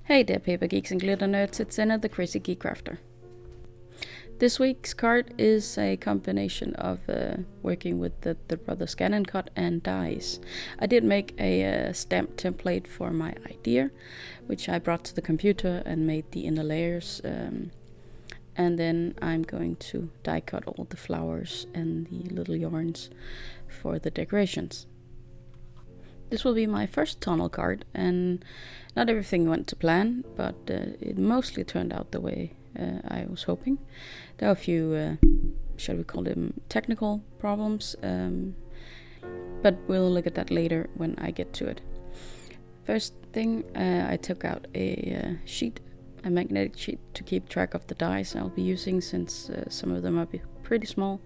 Hey there paper geeks and glitter nerds, it's Anna the Crazy Geek Crafter. This week's card is a combination of working with the BrotherScan'n'Cut and dies. I did make a stamp template for my idea, which I brought to the computer and made the inner layers. And then I'm going to die cut all the flowers and the little yarns for the decorations. This will be my first tunnel card, and not everything went to plan, but it mostly turned out the way I was hoping. There are a few, shall we call them, technical problems, but we'll look at that later when I get to it. First thing, I took out a sheet, a magnetic sheet, to keep track of the dies I'll be using, since some of them are pretty small.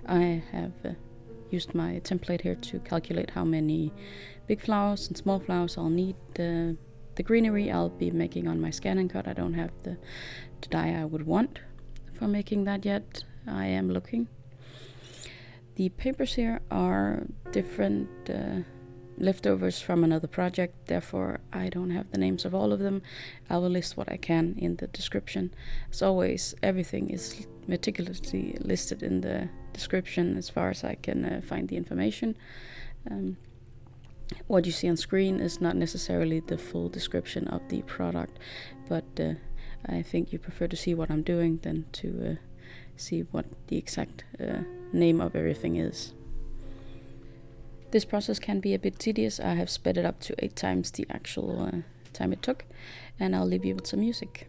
I have used my template here to calculate how many big flowers and small flowers I'll need. The greenery I'll be making on my ScanNCut. I don't have the die I would want for making that yet. I am looking. The papers here are different leftovers from another project, therefore I don't have the names of all of them. I will list what I can in the description. As always, everything is meticulously listed in the description as far as I can find the information. What you see on screen is not necessarily the full description of the product, but I think you prefer to see what I'm doing than to see what the exact name of everything is. This process can be a bit tedious. I have sped it up to 8 times the actual time it took, and I'll leave you with some music.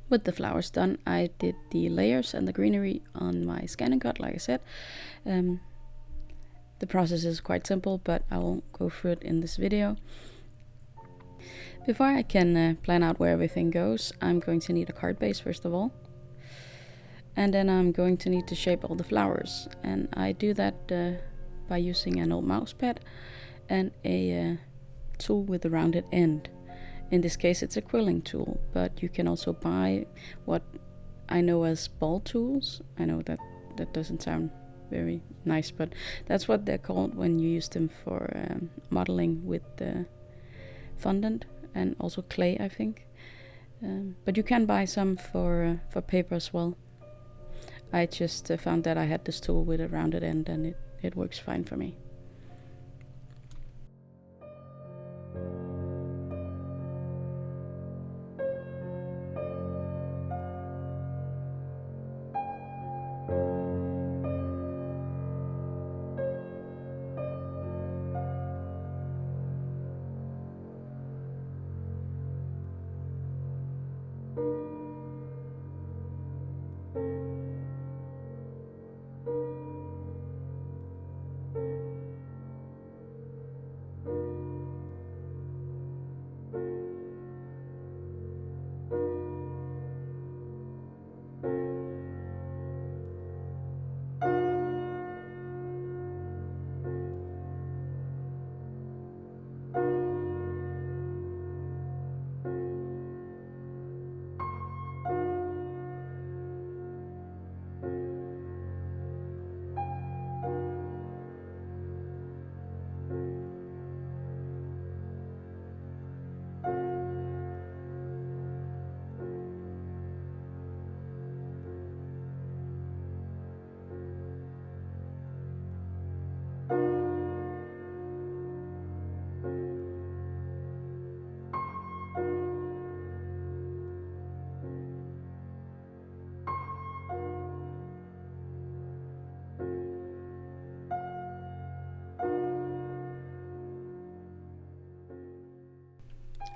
With the flowers done, I did the layers and the greenery on my ScanNCut, like I said. The process is quite simple, but I won't go through it in this video. Before I can plan out where everything goes, I'm going to need a card base first of all. And then I'm going to need to shape all the flowers. And I do that by using an old mouse pad and a tool with a rounded end. In this case it's a quilling tool, but you can also buy what I know as ball tools. I know that doesn't sound very nice, but that's what they're called when you use them for modeling with fondant and also clay, I think. But you can buy some for paper as well. I just found that I had this tool with a rounded end and it works fine for me.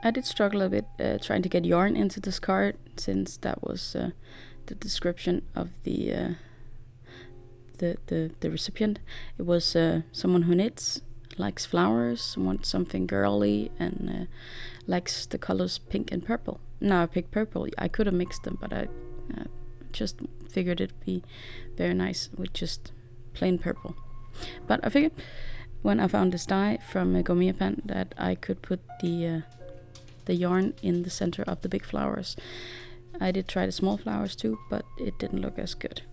I did struggle a bit trying to get yarn into this card, since that was the description of the recipient. It was someone who knits, likes flowers, wants something girly, and likes the colors pink and purple. Now I picked purple. I could have mixed them, but I just figured it'd be very nice with just plain purple. But I figured when I found this dye from Gummiapan that I could put the yarn in the center of the big flowers. I did try the small flowers too, but it didn't look as good.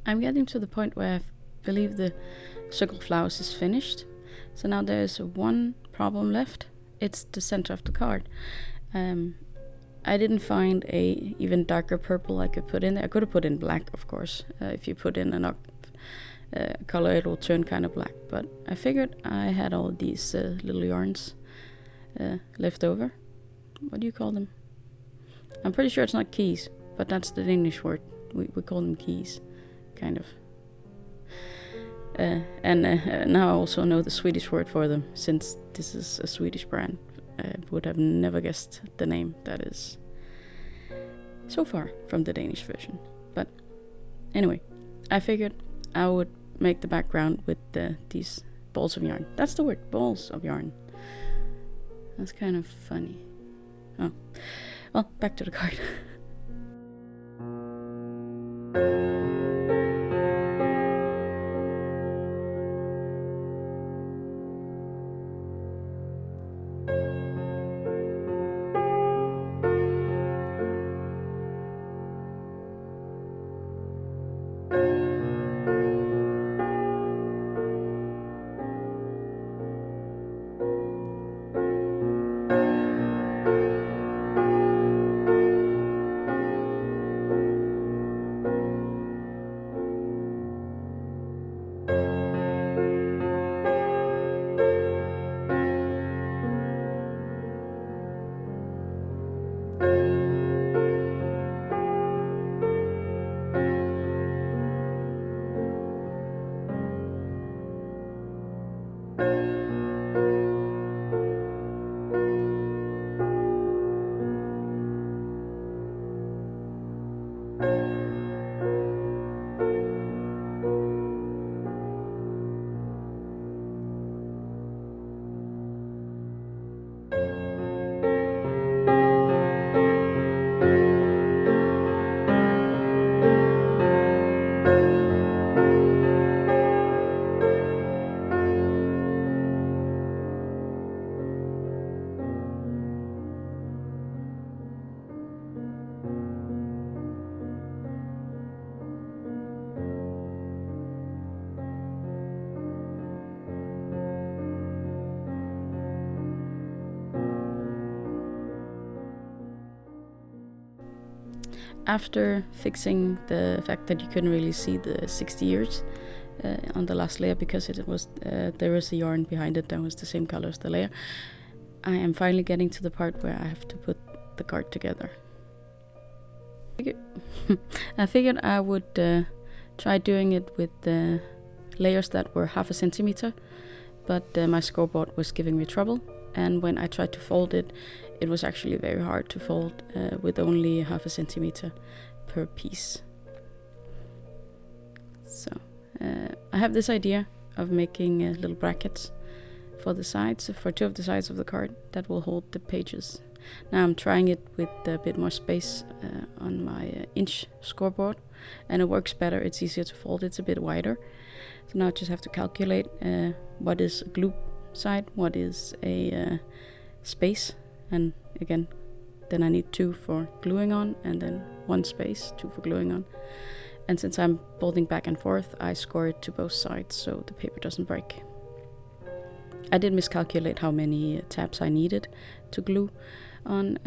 I'm getting to the point where I believe the circle flowers is finished. So now there's one problem left. It's the center of the card. I didn't find a even darker purple I could put in there. I could have put in black, of course. If you put in enough color, it will turn kind of black. But I figured I had all these little yarns left over. What do you call them? I'm pretty sure it's not keys, but that's the Danish word. We call them keys, kind of. And now I also know the Swedish word for them, since this is a Swedish brand. I would have never guessed the name that is so far from the Danish version. But anyway, I figured I would make the background with these balls of yarn. That's the word, balls of yarn. That's kind of funny. Oh, well, back to the card. After fixing the fact that you couldn't really see the 60 years on the last layer because it was there was a yarn behind it that was the same color as the layer, I am finally getting to the part where I have to put the card together. I figured I would try doing it with the layers that were 1/2 centimeter, but my scoreboard was giving me trouble, and when I tried to fold it, it was actually very hard to fold with only 1/2 centimeter per piece. So I have this idea of making little brackets for the sides, for 2 of the sides of the card that will hold the pages. Now I'm trying it with a bit more space on my inch scoreboard, and it works better. It's easier to fold, it's a bit wider. So now I just have to calculate what is a glue side, what is a space, and again then I need 2 for gluing on, and then 1 space, 2 for gluing on. And since I'm folding back and forth, I score it to both sides so the paper doesn't break. I did miscalculate how many tabs I needed to glue on.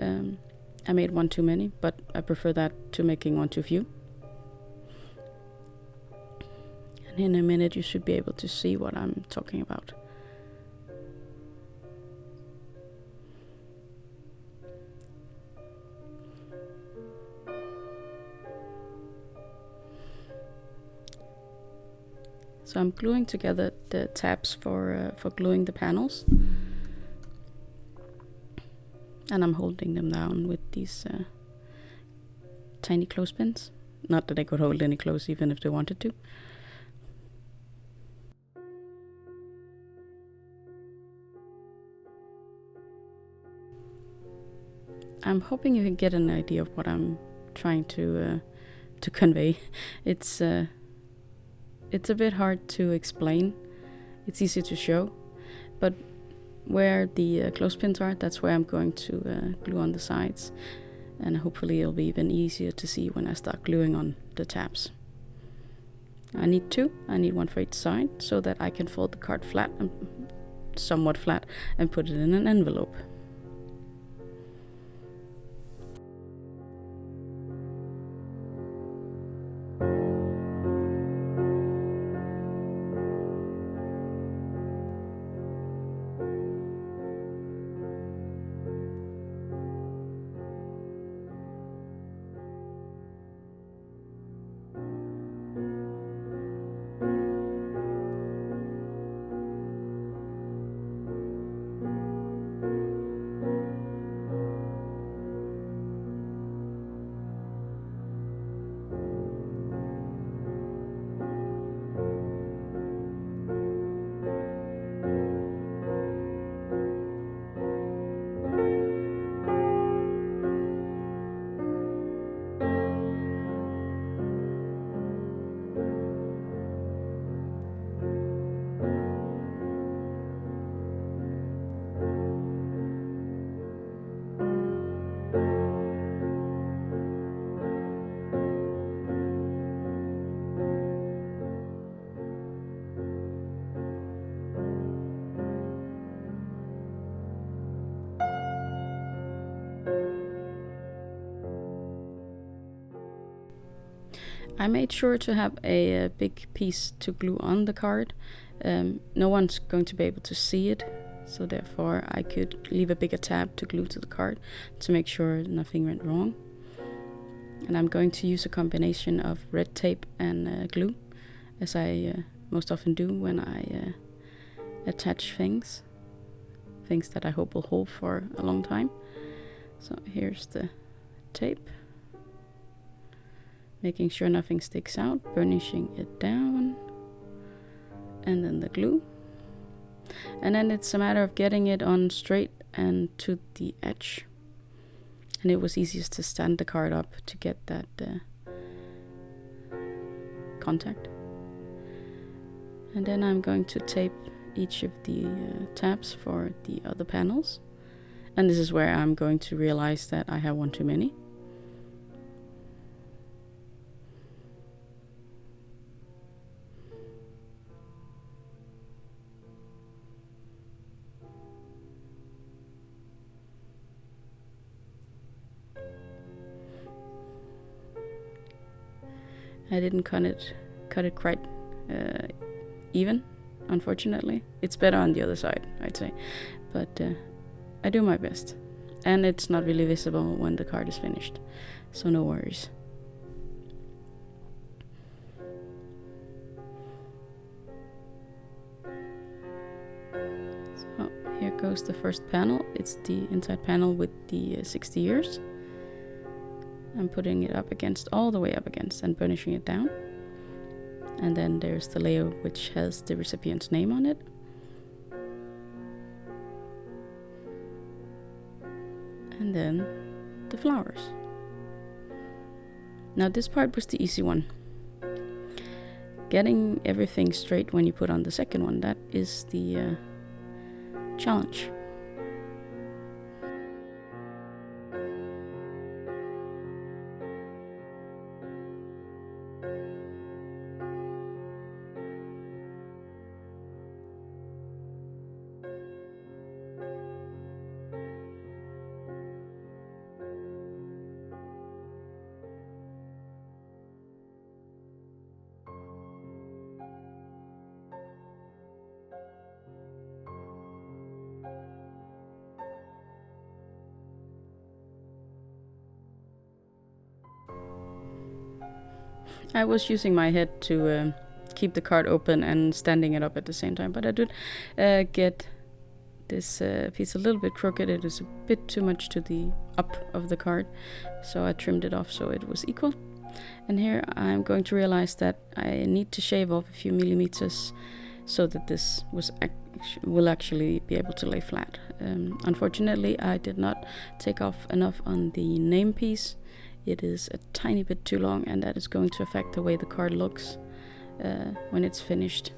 I made 1 too many, but I prefer that to making 1 too few. And in a minute you should be able to see what I'm talking about. So I'm gluing together the tabs for gluing the panels, and I'm holding them down with these tiny clothespins. Not that I could hold any clothes even if they wanted to. I'm hoping you can get an idea of what I'm trying to convey. It's a bit hard to explain. It's easy to show, but where the clothespins are, that's where I'm going to glue on the sides, and hopefully it'll be even easier to see when I start gluing on the tabs. I need two. I need one for each side so that I can fold the card flat, and somewhat flat, and put it in an envelope. I made sure to have a big piece to glue on the card. No one's going to be able to see it, so therefore I could leave a bigger tab to glue to the card to make sure nothing went wrong. And I'm going to use a combination of red tape and glue, as I most often do when I attach things that I hope will hold for a long time. So here's the tape. Making sure nothing sticks out, burnishing it down, and then the glue. And then it's a matter of getting it on straight and to the edge. And it was easiest to stand the card up to get that contact. And then I'm going to tape each of the tabs for the other panels. And this is where I'm going to realize that I have one too many. I didn't cut it quite even, unfortunately. It's better on the other side, I'd say, but I do my best. And it's not really visible when the card is finished, so no worries. So here goes the first panel. It's the inside panel with the 60 years. I'm putting it up against, all the way up against, and burnishing it down. And then there's the layer which has the recipient's name on it. And then the flowers. Now this part was the easy one. Getting everything straight when you put on the second one, that is the challenge. I was using my head to keep the card open and standing it up at the same time, but I did get this piece a little bit crooked. It was a bit too much to the up of the card, so I trimmed it off so it was equal. And here I'm going to realize that I need to shave off a few millimeters so that this will actually be able to lay flat. Unfortunately, I did not take off enough on the name piece. It is a tiny bit too long, and that is going to affect the way the card looks when it's finished.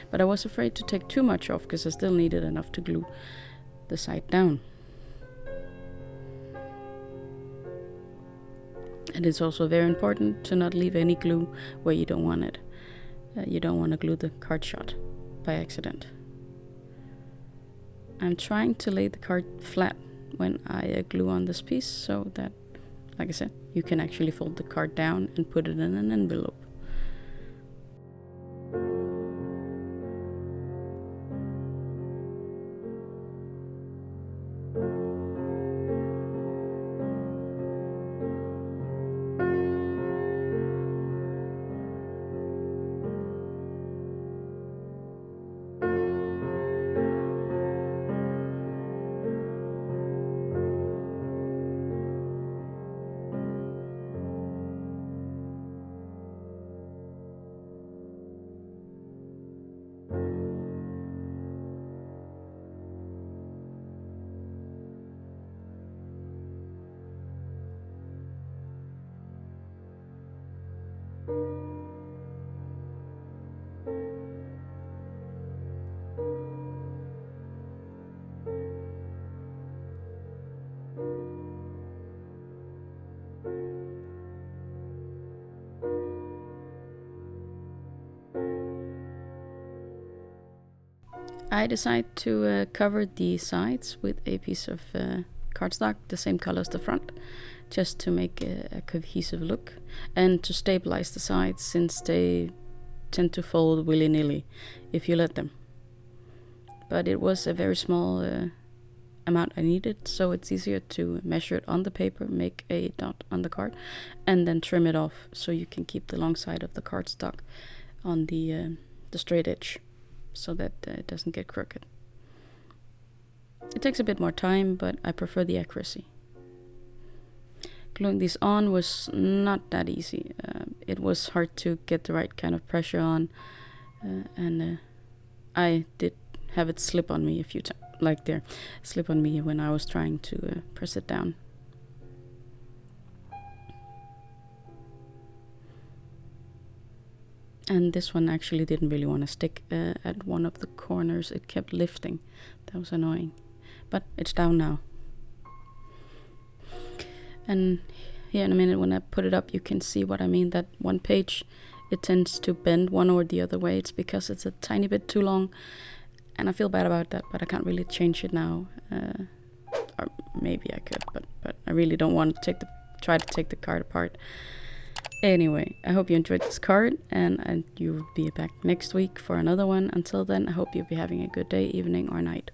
But I was afraid to take too much off because I still needed enough to glue the side down. And it's also very important to not leave any glue where you don't want it. you don't want to glue the card shut by accident. I'm trying to lay the card flat when I glue on this piece so that, like I said, you can actually fold the card down and put it in an envelope. I decided to cover the sides with a piece of cardstock, the same color as the front, just to make a cohesive look and to stabilize the sides, since they tend to fold willy-nilly if you let them. But it was a very small amount I needed, so it's easier to measure it on the paper, make a dot on the card, and then trim it off so you can keep the long side of the cardstock on the straight edge, so that it doesn't get crooked. It takes a bit more time, but I prefer the accuracy. Gluing these on was not that easy. It was hard to get the right kind of pressure on, and I did have it slip on me a few times, like there, slip on me when I was trying to press it down. And this one actually didn't really want to stick at one of the corners. It kept lifting. That was annoying. But it's down now. And here in a minute when I put it up, you can see what I mean. That one page, it tends to bend one or the other way. It's because it's a tiny bit too long. And I feel bad about that, but I can't really change it now. Or maybe I could, but I really don't want to try to take the card apart. Anyway, I hope you enjoyed this card, and you'll be back next week for another one. Until then, I hope you'll be having a good day, evening, or night.